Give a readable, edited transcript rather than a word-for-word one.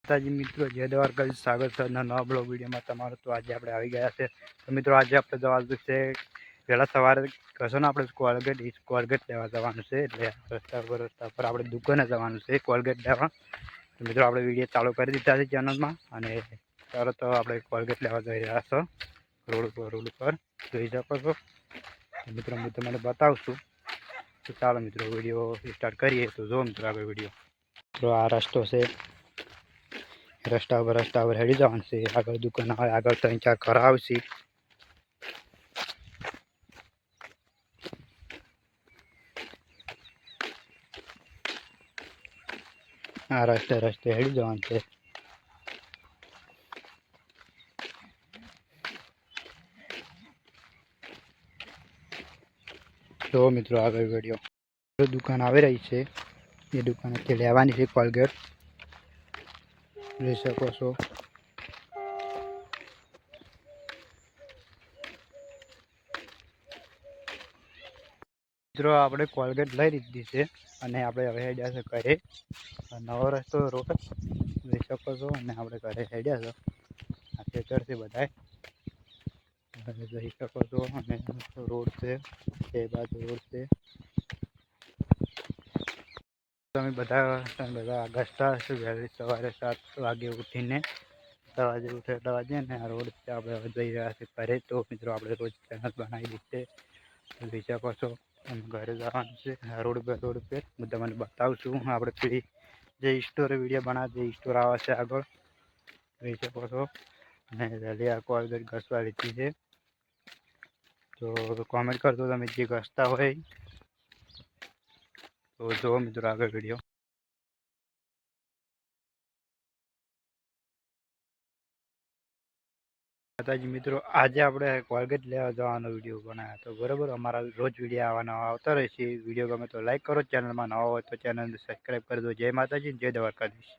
માતાજી મિત્રો, જય દ્વારકા, સ્વાગત છે નવા બ્લોગ વિડીયોમાં તમારું। તો આજે આપણે આવી ગયા છે। તો મિત્રો આજે આપણે જવાનું છે વહેલા સવારે કશો ને આપણે કોલગેટ લેવા જવાનું છે। એટલે રસ્તા પર આપણે દુકાને જવાનું છે કોલગેટ લેવા। તો મિત્રો આપણે વિડીયો ચાલુ કરી દીધા છે ચેનલમાં, અને તરત આપણે કોલગેટ લેવા જઈ રહ્યા છો રોડ ઉપર જોઈ શકો છો। મિત્રો હું તમને બતાવશું। તો ચાલો મિત્રો વિડીયો સ્ટાર્ટ કરીએ। તો જો મિત્રો આગળ વિડીયો। તો આ રસ્તો છે, રસ્તા પર હેડી જવાનું છે। આગળ દુકાન આવે, આગળ 3-4 ઘર આવશે। આ રસ્તે હેડી જવાનું છે। તો મિત્રો આગળ વિડીયો। દુકાન આવી રહી છે, એ દુકાનેથી લેવાની છે કોલગેટ, જોઈ શકો છો। મિત્રો આપણે કોલગેટ લઈ લીધી છે, અને આપણે હવે હેડ્યા છે ઘરે। નવો રસ્તો રોડ જોઈ શકો છો, અને આપણે ઘરે હેડ્યા છો। આ ખેતરથી બધાય જોઈ શકો છો, અને રોડ છે, એ બાજુ રોડ છે। તમે બધા ગસતા હશો વહેલી સવારે 7 વાગે ઉઠીને, 7 વાગે ઉઠે એટલા વાગે ને આ રોડ છે, આપણે હવે જઈ રહ્યા છીએ ઘરે। તો મિત્રો આપણે રોજ ચેનલ બનાવી દીધી છે, જોઈ શકો છો। અને ઘરે જવાનું છે રોડ પર હું તમને બતાવું છું। આપણે પેલી જે સ્ટોર વિડીયો બનાવે, જે સ્ટોર આવે છે આગળ જોઈ શકો છો। અને જલ્દી આ કોલગેટ ઘસવા લીધી છે, તો કોમેન્ટ કરજો તમે જે ઘસતા હોય। તો જો મિત્રો આગળ વિડીયો। માતાજી મિત્રો, આજે આપણે કોલગેટ લેવા જવાનો વિડીયો બનાવ્યો હતો, બરાબર। અમારા રોજ વિડીયો આવવાના આવતા રહેશે। વિડીયો ગમે તો લાઈક કરો, ચેનલમાં નવા હોય તો ચેનલને સબસ્ક્રાઈબ કરી દો। જય માતાજી, જય દ્વારકાધીશ।